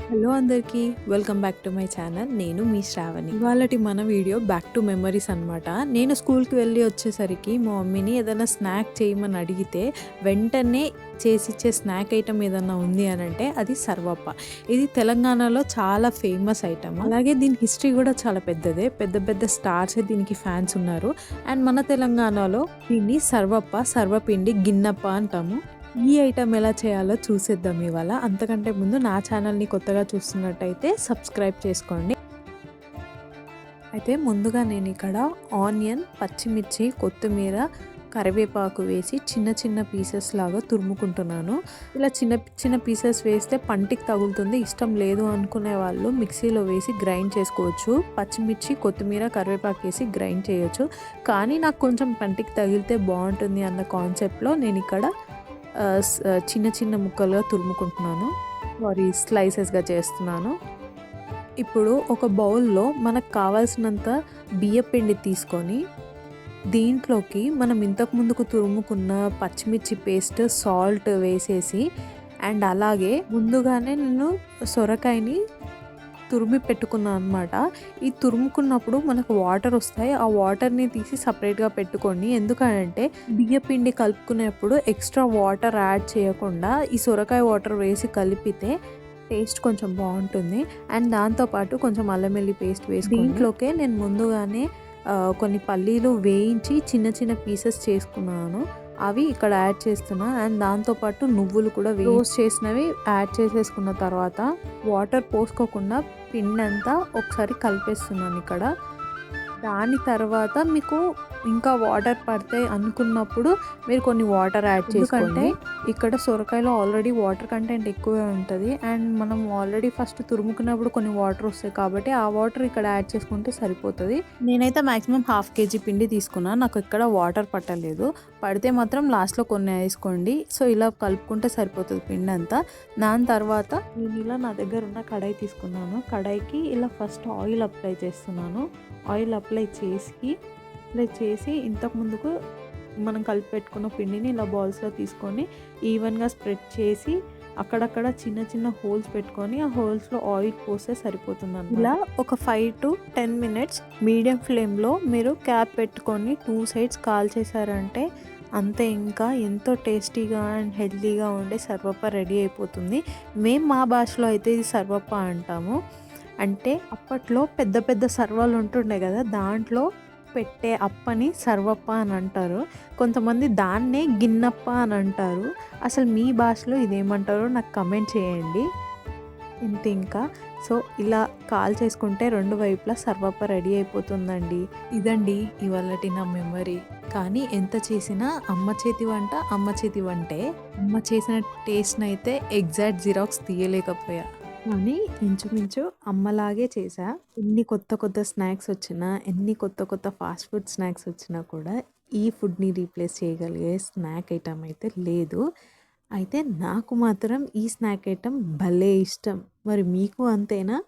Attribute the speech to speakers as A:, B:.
A: Hello అందరికీ welcome back to my channel. నేను మీ శ్రావణి. ఇవాళటి మన వీడియో బ్యాక్ టు మెమరీస్ అనమాట. నేను స్కూల్కి వెళ్ళి వచ్చేసరికి మా మమ్మీని ఏదైనా స్నాక్ చేయమని అడిగితే వెంటనే చేసిచ్చే స్నాక్ ఐటమ్ ఏదన్నా ఉంది అని అంటే అది సర్వప్ప. ఇది తెలంగాణలో చాలా ఫేమస్ ఐటమ్. అలాగే దీని హిస్టరీ కూడా చాలా పెద్దదే. పెద్ద పెద్ద స్టార్సే దీనికి ఫ్యాన్స్ ఉన్నారు. అండ్ మన తెలంగాణలో దీన్ని సర్వప్ప, సర్వపిండి, గిన్నప్ప అంటాము. ఈ ఐటెం ఎలా చేయాలో చూసేద్దాం ఇవాళ. అంతకంటే ముందు నా ఛానల్ని కొత్తగా చూస్తున్నట్టయితే సబ్స్క్రైబ్ చేసుకోండి. అయితే ముందుగా నేను ఇక్కడ ఆనియన్, పచ్చిమిర్చి, కొత్తిమీర, కరివేపాకు వేసి చిన్న చిన్న పీసెస్ లాగా తురుముకుంటున్నాను. ఇలా చిన్న చిన్న పీసెస్ వేస్తే పంటికి తగులుతుంది, ఇష్టం లేదు అనుకునే వాళ్ళు మిక్సీలో వేసి గ్రైండ్ చేసుకోవచ్చు. పచ్చిమిర్చి, కొత్తిమీర, కరివేపాకు వేసి గ్రైండ్ చేయొచ్చు. కానీ నాకు కొంచెం పంటికి తగిలితే బాగుంటుంది అన్న కాన్సెప్ట్లో నేను ఇక్కడ చిన్న చిన్న ముక్కలుగా తురుముకుంటున్నాను. స్లైసెస్గా చేస్తున్నాను. ఇప్పుడు ఒక బౌల్లో మనకు కావాల్సినంత బియ్యపిండి తీసుకొని దీంట్లోకి మనం ఇంతకు ముందుకు తురుముకున్న పచ్చిమిర్చి పేస్ట్, సాల్ట్ వేసేసి అండ్ అలాగే ముందుగానే నేను సొరకాయని తురిమి పెట్టుకున్నాను అనమాట. ఈ తురుముకున్నప్పుడు మనకు వాటర్ వస్తాయి. ఆ వాటర్ని తీసి సపరేట్గా పెట్టుకోండి. ఎందుకంటే బియ్యపిండి కలుపుకునేప్పుడు ఎక్స్ట్రా వాటర్ యాడ్ చేయకుండా ఈ సొరకాయ వాటర్ వేసి కలిపితే టేస్ట్ కొంచెం బాగుంటుంది. అండ్ దాంతోపాటు కొంచెం అల్లం వెల్లుల్లి పేస్ట్ వేసి దీంట్లోకే నేను ముందుగానే కొన్ని పల్లీలు వేయించి చిన్న చిన్న పీసెస్ చేసుకున్నాను. అవి ఇక్కడ యాడ్ చేస్తున్నా. అండ్ దాంతోపాటు నువ్వులు కూడా రోస్ట్ చేసినవి యాడ్ చేసేసుకున్న తర్వాత వాటర్ పోసుకోకుండా పిండి అంతా ఒకసారి కలిపేస్తున్నాను ఇక్కడ. దాని తర్వాత మీకు ఇంకా వాటర్ పడితే అనుకున్నప్పుడు మీరు కొన్ని వాటర్ యాడ్ చేసుకోండి. ఇక్కడ సొరకాయలో ఆల్రెడీ వాటర్ కంటెంట్ ఎక్కువే ఉంటుంది. అండ్ మనం ఆల్రెడీ ఫస్ట్ తురుముకున్నప్పుడు కొన్ని వాటర్ వస్తాయి కాబట్టి ఆ వాటర్ ఇక్కడ యాడ్ చేసుకుంటే సరిపోతుంది. నేనైతే మాక్సిమం 1/2 kg పిండి తీసుకున్నాను. నాకు ఇక్కడ వాటర్ పట్టలేదు. పడితే మాత్రం లాస్ట్లో కొన్ని వేసుకోండి. సో ఇలా కలుపుకుంటే సరిపోతుంది పిండి అంతా. దాని తర్వాత నేను ఇలా నా దగ్గర ఉన్న కడాయి తీసుకున్నాను. కడాయికి ఇలా ఫస్ట్ ఆయిల్ అప్లై చేస్తున్నాను. ఆయిల్ అప్లై చేసి ఇంతకు ముందుకు మనం కలిపి పెట్టుకున్న పిండిని ఇలా బాల్స్లో తీసుకొని ఈవెన్గా స్ప్రెడ్ చేసి అక్కడక్కడ చిన్న చిన్న హోల్స్ పెట్టుకొని ఆ హోల్స్లో ఆయిల్ పోస్తే సరిపోతుంది. ఇలా ఒక 5 to 10 minutes మీడియం ఫ్లేమ్లో మీరు క్యాప్ పెట్టుకొని 2 sides కాల్ చేశారంటే అంతే. ఇంకా ఎంతో టేస్టీగా అండ్ హెల్తీగా ఉండే సర్వప్ప రెడీ అయిపోతుంది. మేము మా భాషలో అయితే ఇది సర్వప్ప అంటాము. అంటే అప్పట్లో పెద్ద పెద్ద సర్వాలు ఉంటుండే కదా, దాంట్లో పెట్టే అప్పని సర్వప్ప అని అంటారు. కొంతమంది దాన్నే గిన్నప్ప అని అంటారు. అసలు మీ భాషలో ఇదేమంటారో నాకు కమెంట్ చేయండి. ఇంకా సో ఇలా కాల్ చేసుకుంటే 2 వైపులా సర్వప్ప రెడీ అయిపోతుందండి. ఇదండి ఇవాళటి నా మెమరీ. కానీ ఎంత చేసినా అమ్మ చేతి వంట అమ్మ చేతి వంటే. అమ్మ చేసిన టేస్ట్ని అయితే ఎగ్జాక్ట్ జిరాక్స్ తీయలేకపోయా. కానీ ఇంచుమించు అమ్మలాగే చేసా. ఎన్ని కొత్త కొత్త స్నాక్స్ వచ్చినా, ఎన్ని కొత్త కొత్త ఫాస్ట్ ఫుడ్ స్నాక్స్ వచ్చినా కూడా ఈ ఫుడ్ని రీప్లేస్ చేయగలిగే స్నాక్ ఐటమ్ అయితే లేదు. అయితే నాకు మాత్రం ఈ స్నాక్ ఐటమ్ భలే ఇష్టం. మరి మీకు అంతేనా?